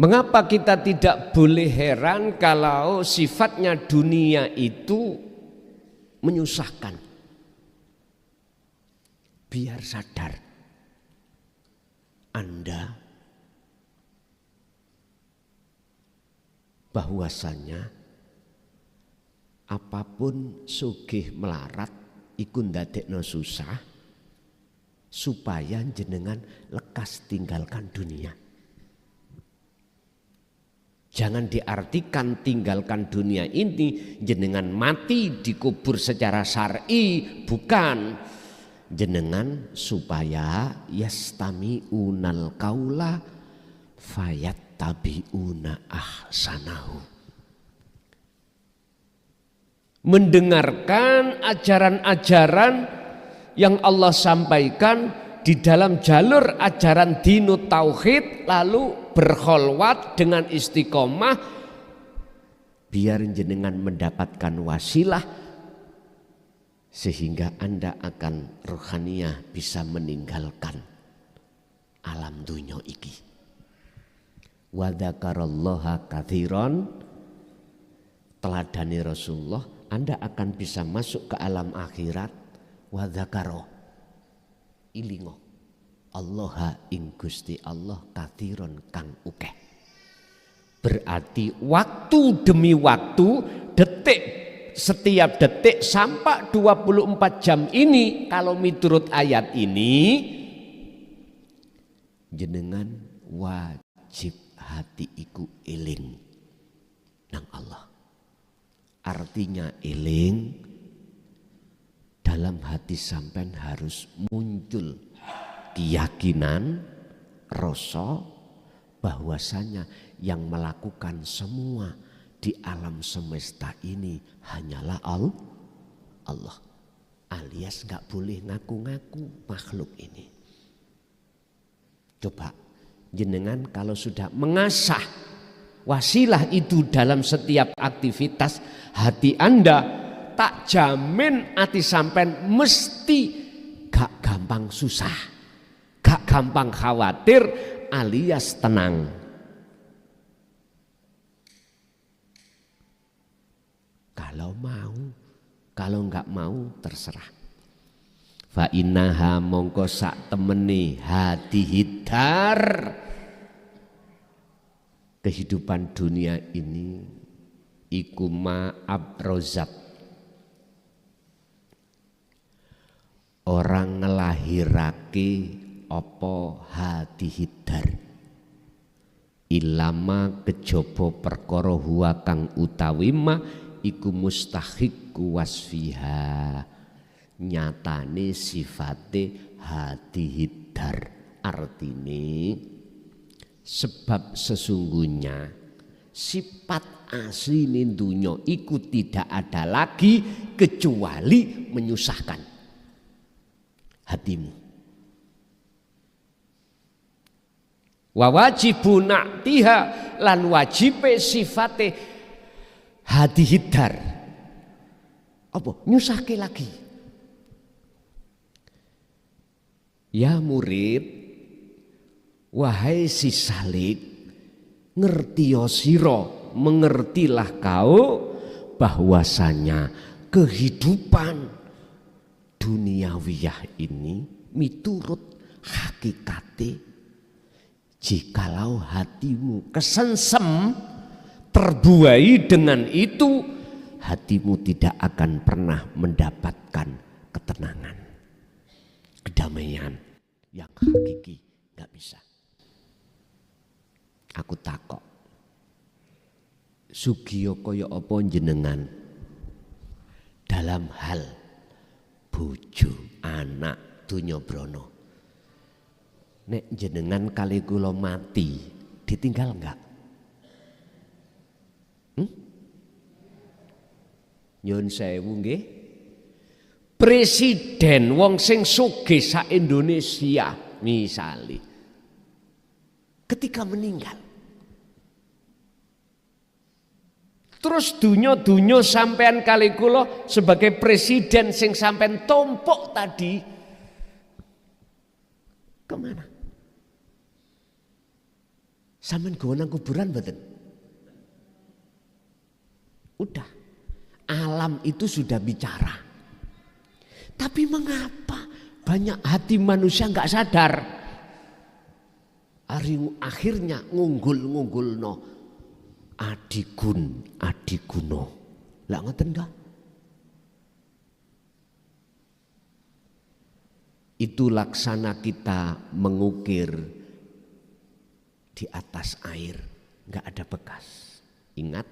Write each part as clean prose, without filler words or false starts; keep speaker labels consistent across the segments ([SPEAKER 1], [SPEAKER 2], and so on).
[SPEAKER 1] Mengapa kita tidak boleh heran kalau sifatnya dunia itu menyusahkan? Biar sadar Anda bahwasanya apapun sugih melarat iku ndadekno susah supaya jenengan lekas tinggalkan dunia. Jangan diartikan tinggalkan dunia ini jenengan mati dikubur secara syar'i, bukan. Jenengan supaya yastami'unal qaula fayattabi'una ahsanahu. Mendengarkan ajaran-ajaran yang Allah sampaikan di dalam jalur ajaran dinut tauhid, lalu berkholwat dengan istiqomah biar jenengan mendapatkan wasilah sehingga Anda akan rohaniyah bisa meninggalkan alam dunya iki. Wa dzakarallaha katsiran, teladani Rasulullah, Anda akan bisa masuk ke alam akhirat. Wa dzakara, ilingo Allah ing Gusti Allah katsiran kang ukeh. Berarti waktu demi waktu, detik setiap detik sampai 24 jam ini, kalau miturut ayat ini jenengan wajib hati iku eling nang Allah. Artinya eling, dalam hati sampean harus muncul keyakinan, rasa bahwasanya yang melakukan semua di alam semesta ini hanyalah Allah. Alias nggak boleh ngaku-ngaku makhluk ini. Coba jenengan kalau sudah mengasah wasilah itu dalam setiap aktivitas hati Anda, tak jamin hati sampean mesti gak gampang susah, gak gampang khawatir, alias tenang. Kalau mau, kalau enggak mau terserah. Fa innaha mongko sak temene hati hidar. Kehidupan dunia ini iku ma'ab rozat. Orang ngelahirake opo hati hidar. Ilama kejaba perkara huwa kang utawi ma iku mustahiqu wasfiha. Nyatane sifate hati hidar. Artine sebab sesungguhnya sifat asli dunya iku tidak ada lagi kecuali menyusahkan hatimu. Wa wajibun na'tiha, lan wajibe sifate hati hidar apa? Nyusahke lagi. Ya murid, wahai si salik, ngertiyo siro, mengertilah kau bahwasanya kehidupan duniawiyah ini miturut hakikate, jikalau hatimu kesengsem terbuai dengan itu, hatimu tidak akan pernah mendapatkan ketenangan, kedamaian yang hakiki. Gak bisa. Aku takok, sugiyo kaya apa jenengan dalam hal bojo, anak, dunya brana. Nek jenengan kali kula mati, ditinggal enggak? Nyun sewu nggih. Presiden wong sing sugih sak Indonesia misali, ketika meninggal, terus dunya sampean kali kula sebagai presiden sing sampean tompok tadi, kemana? Sampeyan gowo nang kuburan mboten? Udah. Alam itu sudah bicara. Tapi mengapa banyak hati manusia nggak sadar? Akhirnya ngunggul-ngunggulno adiguno. Lah ngoten dah. Itu laksana kita mengukir di atas air, nggak ada bekas. Ingat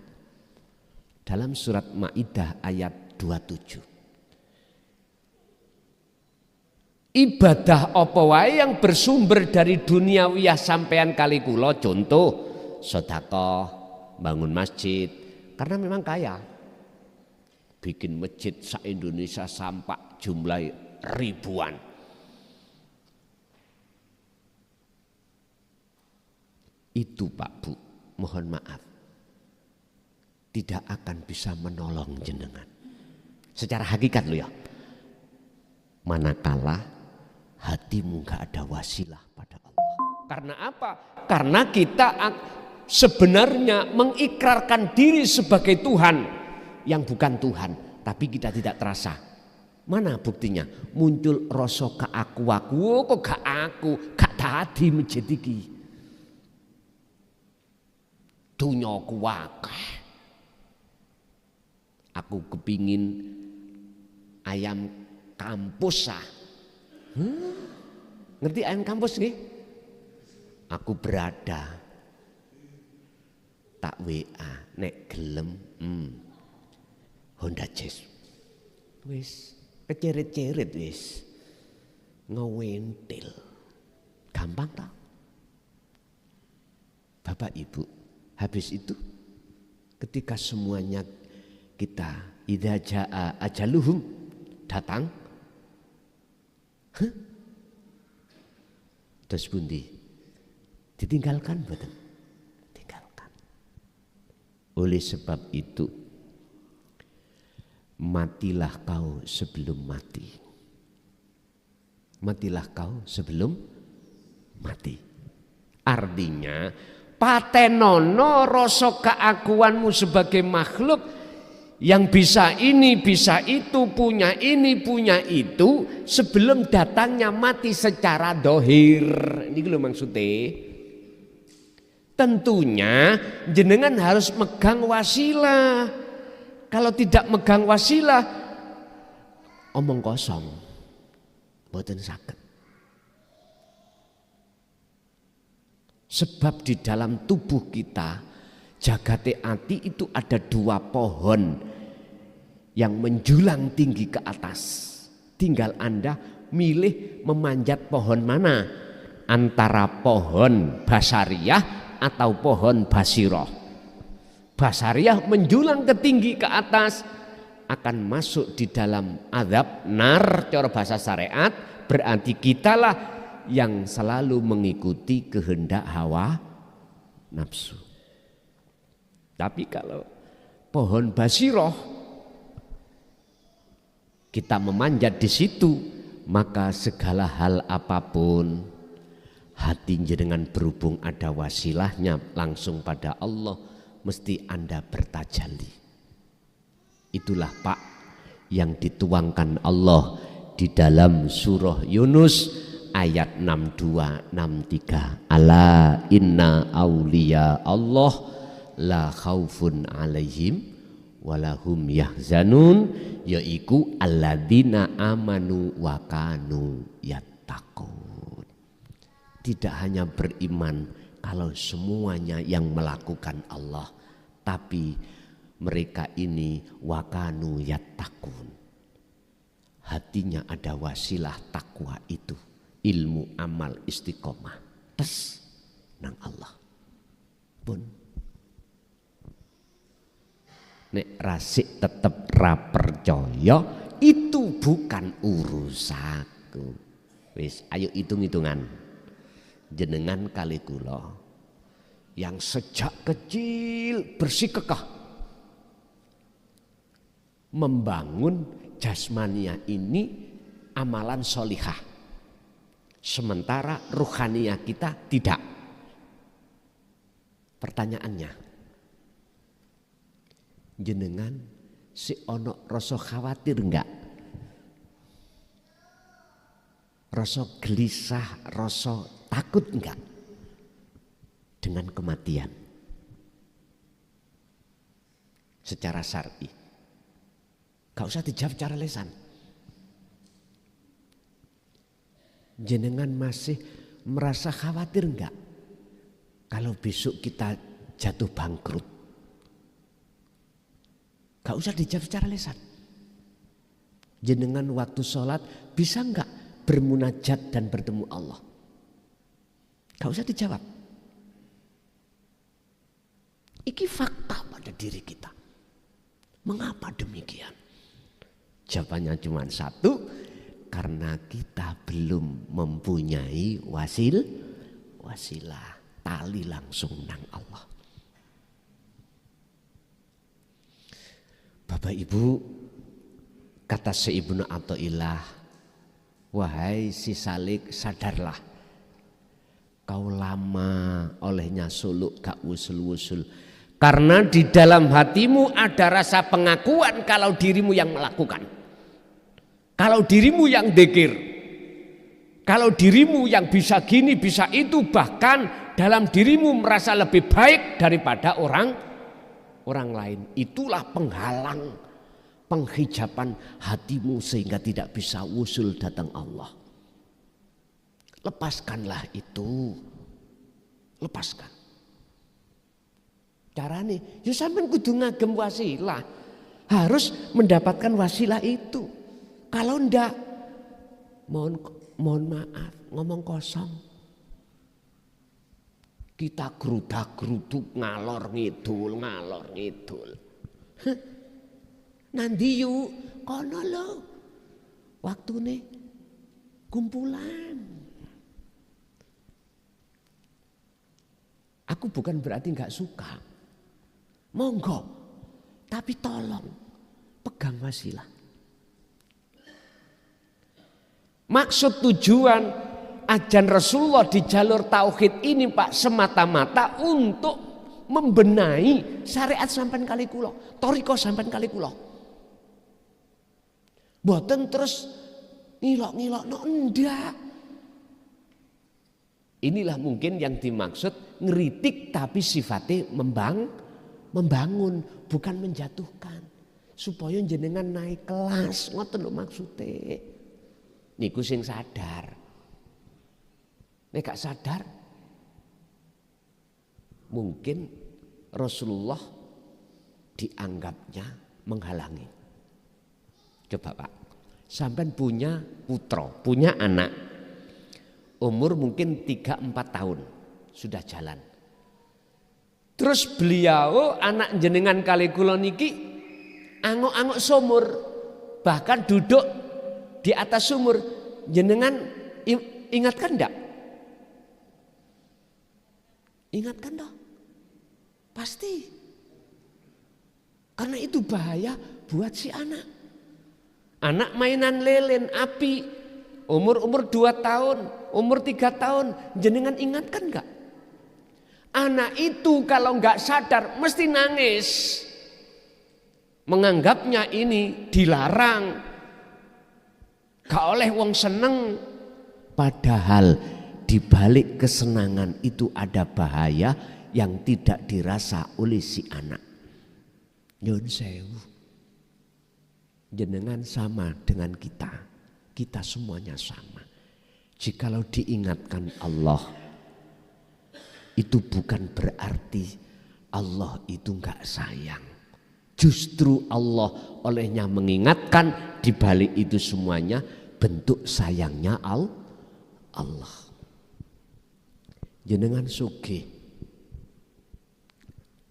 [SPEAKER 1] dalam surat Maidah ayat 27. Ibadah apa wae yang bersumber dari duniawiyah sampean kali kula, contoh sedekah, bangun masjid, karena memang kaya. Bikin masjid se-Indonesia sampai jumlah ribuan. Itu Pak Bu, mohon maaf, tidak akan bisa menolong jenengan. Secara hakikat lo ya. Manakala hatimu gak ada wasilah pada Allah. Karena apa? Karena kita sebenarnya mengikrarkan diri sebagai Tuhan yang bukan Tuhan, tapi kita tidak terasa. Mana buktinya? Muncul rasa keaku-aku, kok gak aku, gak tadi menjadi ki. Dunyaku akeh. Aku kepingin ayam kampus Ngerti ayam kampus nih? Aku berada tak WA nek gelem Honda Jazz wis keceret-ceret wis ngewentil gampang tak? Bapak Ibu, habis itu ketika semuanya kita idza jaa ajaluhum datang, terus pundi? Ditinggalkan mboten? Tinggalkan. Oleh sebab itu matilah kau sebelum mati. Matilah kau sebelum mati. Artinya patenono rasa keakuanmu sebagai makhluk yang bisa ini, bisa itu, punya ini, punya itu sebelum datangnya mati secara dohir. Ini lho maksudnya. Tentunya jenengan harus megang wasilah. Kalau tidak megang wasilah, omong kosong, mboten saged. Sebab di dalam tubuh kita jagate ati itu ada dua pohon yang menjulang tinggi ke atas. Tinggal Anda milih memanjat pohon mana, antara pohon basariyah atau pohon basiroh. Basariyah menjulang ke tinggi ke atas, akan masuk di dalam azab nar cara bahasa syariat, berarti kitalah yang selalu mengikuti kehendak hawa nafsu. Tapi kalau pohon basiroh kita memanjat di situ, maka segala hal apapun hati jenengan berhubung ada wasilahnya langsung pada Allah, mesti Anda bertajalli. Itulah Pak yang dituangkan Allah di dalam surah Yunus ayat 62-63. Ala inna awliya Allah la khaufun alaihim walahum yahzanun, yaiku alladzina amanu wa kanu yattaqun. Tidak hanya beriman kalau semuanya yang melakukan Allah, tapi mereka ini wa kanu yattaqun. Hatinya ada wasilah takwa itu, ilmu amal istiqomah tes nang Allah pun. Nek rasik tetep ra percaya, itu bukan urusanku. Wis ayo hitung-hitungan. Jenengan kali kula yang sejak kecil bersikukuh membangun jasmania ini amalan solihah, sementara ruhaniyah kita tidak. Pertanyaannya, jenengan si ono rasa khawatir enggak? Rasa gelisah, rasa takut enggak dengan kematian secara syar'i? Gak usah dijawab secara lisan. Jenengan masih merasa khawatir enggak kalau besok kita jatuh bangkrut? Gak usah dijawab secara lisan. Jenengan waktu sholat bisa enggak bermunajat dan bertemu Allah? Gak usah dijawab. Iki fakta pada diri kita. Mengapa demikian? Jawabannya cuma satu, karena kita belum mempunyai wasilah, tali langsung nang Allah. Bapak Ibu, kata Ibnu Athaillah, wahai si Salik, sadarlah, kau lama olehnya suluk gak wusul-wusul. Karena di dalam hatimu ada rasa pengakuan kalau dirimu yang melakukan, kalau dirimu yang dzikir, kalau dirimu yang bisa gini bisa itu, bahkan dalam dirimu merasa lebih baik daripada orang lain. Itulah penghalang, penghijaban hatimu sehingga tidak bisa wusul datang Allah. Lepaskanlah itu, lepaskan. Caranya, ya sampean kudu ngagem wasilah, harus mendapatkan wasilah itu. Kalau ndak, mohon maaf, ngomong kosong. Kita gerudak-geruduk ngalor ngidul. Nanti yuk, kono lo, waktu nih kumpulan. Aku bukan berarti nggak suka. Monggo, tapi tolong pegang wasilah. Maksud tujuan ajan Rasulullah di jalur tauhid ini Pak, semata-mata untuk membenahi syariat sampean kali kula, thariqah sampean kali kula. Mboten terus ngilok-ngilok no, ndak. Inilah mungkin yang dimaksud ngeritik tapi sifatnya membangun, bukan menjatuhkan, supaya jenengan naik kelas. Ngoten lho maksude. Niku sing sadar. Nek gak sadar, mungkin Rasulullah dianggapnya menghalangi. Coba Pak, sampean punya putra, punya anak, umur mungkin 3-4 tahun sudah jalan. Terus beliau anak jenengan kali kula niki angok-angok sumur, bahkan duduk di atas sumur. Jenengan ingatkan enggak? Ingatkan dong. Pasti. Karena itu bahaya buat si anak. Anak mainan lilin, api, umur 2 tahun, umur 3 tahun, jenengan ingatkan enggak? Anak itu kalau nggak sadar mesti nangis, menganggapnya ini dilarang, gak oleh wong seneng. Padahal di balik kesenangan itu ada bahaya yang tidak dirasa oleh si anak. Nyun sewu, jenengan sama dengan kita semuanya sama. Jikalau diingatkan Allah, itu bukan berarti Allah itu enggak sayang. Justru Allah olehnya mengingatkan, di balik itu semuanya bentuk sayangnya Allah. Jenengan sugih,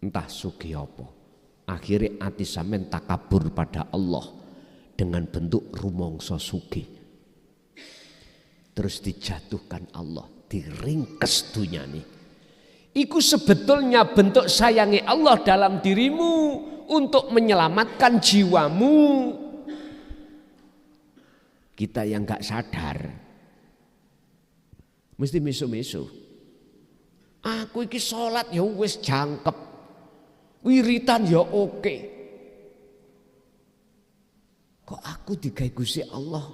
[SPEAKER 1] entah sugih apa, akhirnya ati sampean takabur pada Allah dengan bentuk rumangsa sugih. Terus dijatuhkan Allah, diringkes dunyane. Iku sebetulnya bentuk sayangi Allah dalam dirimu untuk menyelamatkan jiwamu. Kita yang gak sadar mesti misu-misu. Aku iki salat ya wis jangkep. Wiritan ya oke. Kok aku digawe Gusti Allah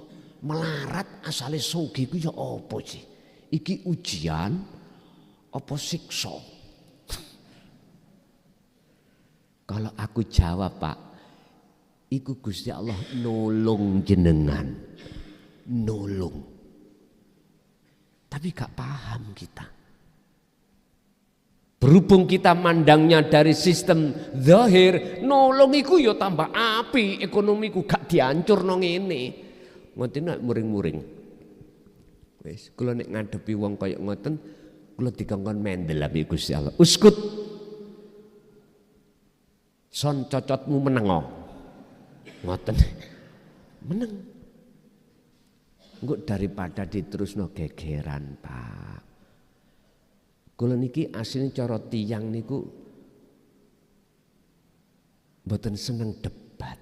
[SPEAKER 1] melarat asale sugih ku ya apa sih? Iki ujian apa siksa? Kalau aku jawab, Pak, iku Gusti Allah nolong jenengan. Nolong. Tapi gak paham kita. Berhubung kita mandangnya dari sistem zahir, nolong iku ya tambah api, ekonomiku gak dihancur nang ngene. Ngoten nek muring-muring. Wis, kula nek ngadepi wong kaya ngoten, kula dikongkon mendel ambek Gusti Allah. Uskut. Son cocotmu meneng. Ngoten. Meneng. Engko daripada diterusno gegeran, Pak. Kula niki asline cara tiyang niku mboten seneng debat.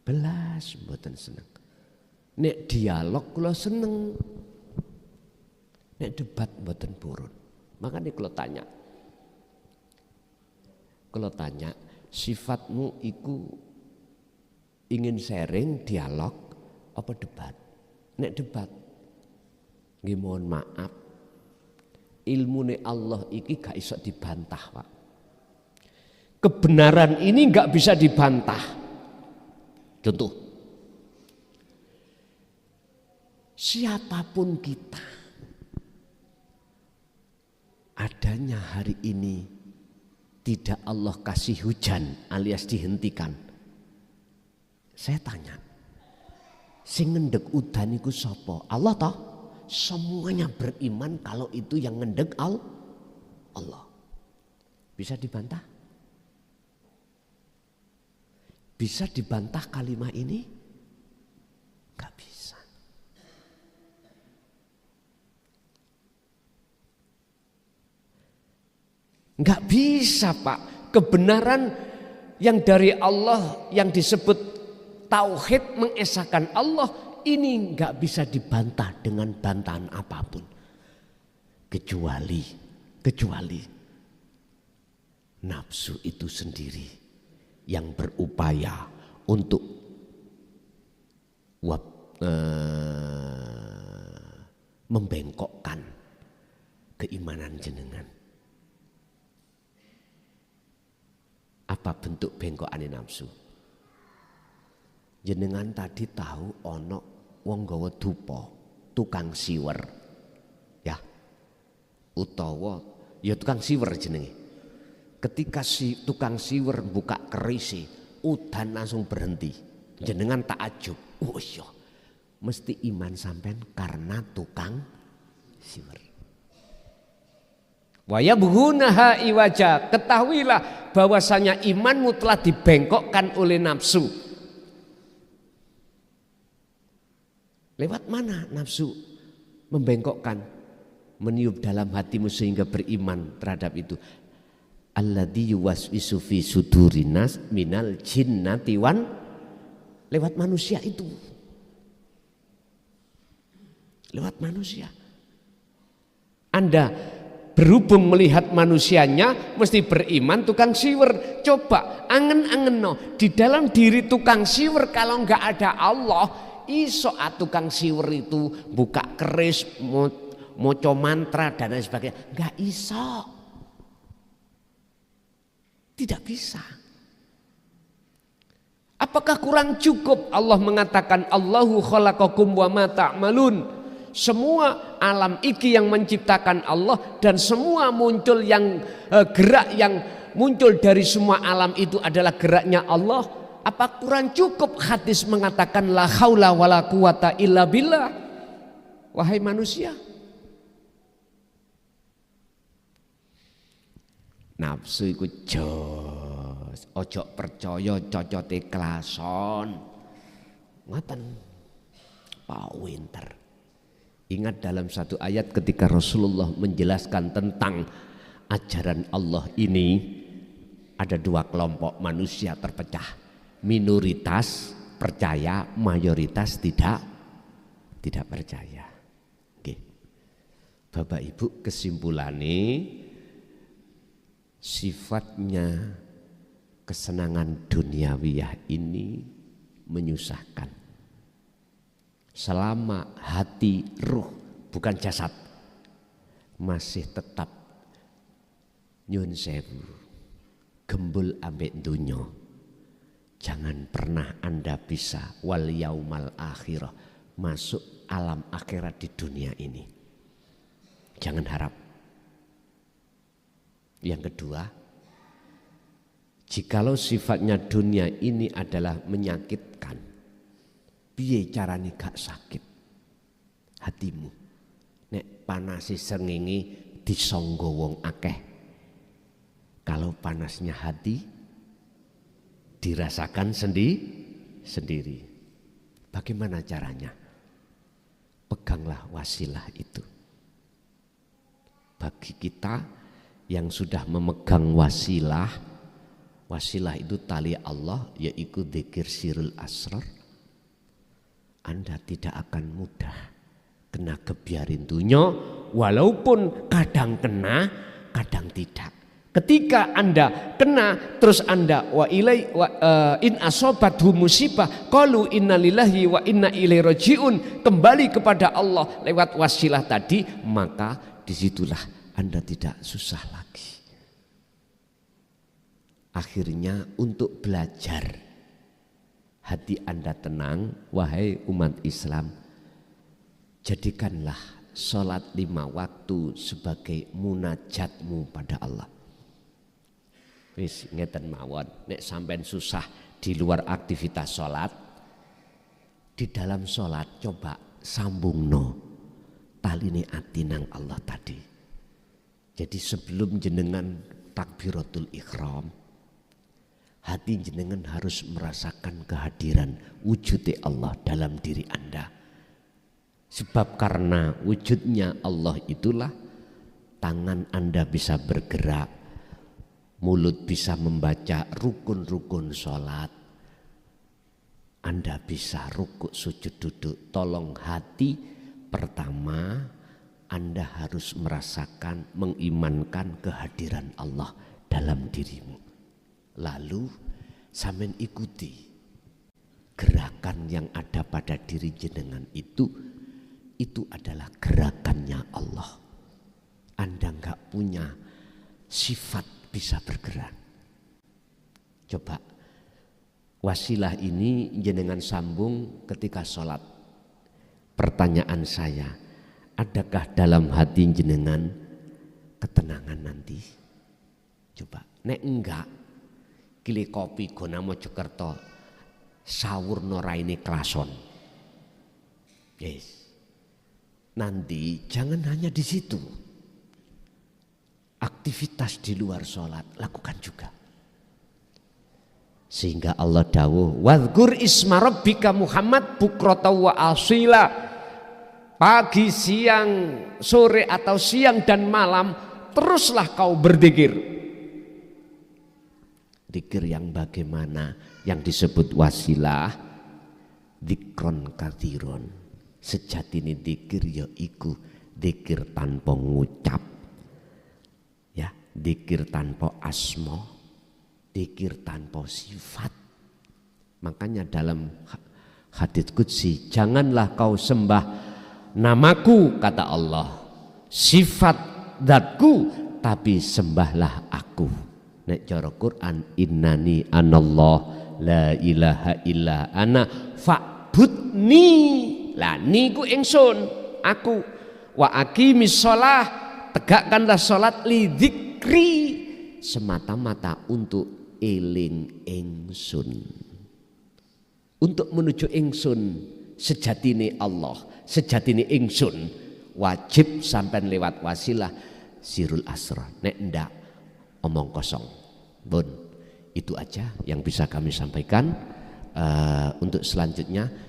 [SPEAKER 1] Belas mboten seneng. Nek dialog kula seneng. Nek debat mboten purun. Makanya kula tanya, sifatmu iku ingin sharing dialog apa debat? Nek debat nggih mohon maaf, ilmune Allah iki gak iso dibantah, Pak. Kebenaran ini gak bisa dibantah. Contoh, siapapun kita, adanya hari ini tidak Allah kasih hujan alias dihentikan. Saya tanya, sing ngendek udan iku sapa? Allah toh? Semuanya beriman kalau itu yang ngendek Allah. Bisa dibantah? Bisa dibantah kalimat ini? Gak bisa. Gak bisa, Pak. Kebenaran yang dari Allah yang disebut tauhid mengesahkan Allah ini gak bisa dibantah dengan bantahan apapun. Kecuali nafsu itu sendiri yang berupaya untuk membengkokkan keimanan jenengan. Apa bentuk bengkokane nafsu? Jenengan tadi tahu ono wong gawa dupa, tukang siwer. Ya. Utawa ya tukang siwer jenenge. Ketika si tukang siwer buka kerisi, udan langsung berhenti. Jenengan takjub. Oh iya. Mesti iman sampean karena tukang siwer. Wa yabghunaha iwaja. Ketahuilah bahwasanya imanmu telah dibengkokkan oleh nafsu. Lewat mana nafsu membengkokkan? Meniup dalam hatimu sehingga beriman terhadap itu. Alladzi yuwaswisu fi sudurinas minal jinnati wan. Lewat manusia itu. Lewat manusia. Anda berhubung melihat manusianya mesti beriman tukang siwer. Coba angen-angen no. Di dalam diri tukang siwer kalau enggak ada Allah, iso tukang siwer itu buka keris, moco mantra dan lain sebagainya. Enggak iso. Tidak bisa. Apakah kurang cukup Allah mengatakan Allahu khalaqakum wa ma ta'malun? Semua alam iki yang menciptakan Allah dan semua muncul yang gerak yang muncul dari semua alam itu adalah geraknya Allah. Apa kurang cukup hadis mengatakan la haula wala quwata illa billah? Wahai manusia, nafsu iku jos, ojo percaya cocote klason. Ngoten. Pak Winter. Ingat dalam satu ayat ketika Rasulullah menjelaskan tentang ajaran Allah ini, ada dua kelompok manusia terpecah. Minoritas percaya, mayoritas tidak percaya. Oke. Bapak Ibu, kesimpulannya sifatnya kesenangan duniawiyah ini menyusahkan. Selama hati, ruh, bukan jasad, masih tetap nyun sewu, gembul ambek dunyo, jangan pernah Anda bisa wal yaumal akhirah, masuk alam akhirat di dunia ini. Jangan harap. Yang kedua, jikalau sifatnya dunia ini adalah menyakitkan, piye carane gak sakit hatimu? Nek panasi srengenge disangga wong akeh. Kalau panasnya hati dirasakan sendiri. Bagaimana caranya? Peganglah wasilah itu. Bagi kita yang sudah memegang wasilah itu tali Allah, yaitu dzikir sirul asrar, Anda tidak akan mudah kena kebiarin dunya, walaupun kadang kena, kadang tidak. Ketika Anda kena, terus Anda in asobathu musibah qalu innalillahi wa inna ilaihi rajiun, kembali kepada Allah lewat wasilah tadi, maka disitulah Anda tidak susah lagi. Akhirnya untuk belajar hati Anda tenang, wahai umat Islam, jadikanlah sholat 5 waktu sebagai munajatmu pada Allah. Wis ngeten mawon, nek sampean susah di luar aktivitas sholat, di dalam sholat coba sambungno taline ati nang Allah tadi. Jadi sebelum jenengan takbiratul ihram, hati jenengan harus merasakan kehadiran wujudnya Allah dalam diri Anda. Sebab karena wujudnya Allah itulah tangan Anda bisa bergerak, mulut bisa membaca rukun-rukun sholat, Anda bisa rukuk sujud duduk. Tolong hati pertama Anda harus merasakan, mengimankan kehadiran Allah dalam dirimu. Lalu sampean ikuti gerakan yang ada pada diri jenengan itu adalah gerakannya Allah. Anda enggak punya sifat bisa bergerak. Coba wasilah ini jenengan sambung ketika sholat. Pertanyaan saya, adakah dalam hati jenengan ketenangan nanti? Coba, nek enggak, kili kopi gona Mojokerto, sawur noraini klason. Yes. Nanti jangan hanya di situ. Aktivitas di luar sholat lakukan juga. Sehingga Allah dawuh, wadhkur isma rabbika Muhammad bukrata wa asila. Pagi, siang, sore atau siang dan malam teruslah kau berzikir. Zikir yang bagaimana? Yang disebut wasilah, dzikron katsiron. Sejatine zikir ya iku zikir tanpa ngucap. Ya, zikir tanpa asma, zikir tanpa sifat. Makanya dalam hadits qudsi, janganlah kau sembah namaku, kata Allah, sifat zatku, tapi sembahlah aku. Nek cara Quran, innani anallah la ilaha illa ana fa'budni. Lah niku ingsun, aku. Wa aqimis shalah, tegakkanlah salat li dzikri, semata-mata untuk eling ingsun. Untuk menuju ingsun, sejatine Allah, sejatine ingsun, wajib sampai lewat wasilah sirul asrar. Nek ndak omong kosong. Bun, itu aja yang bisa kami sampaikan. Untuk selanjutnya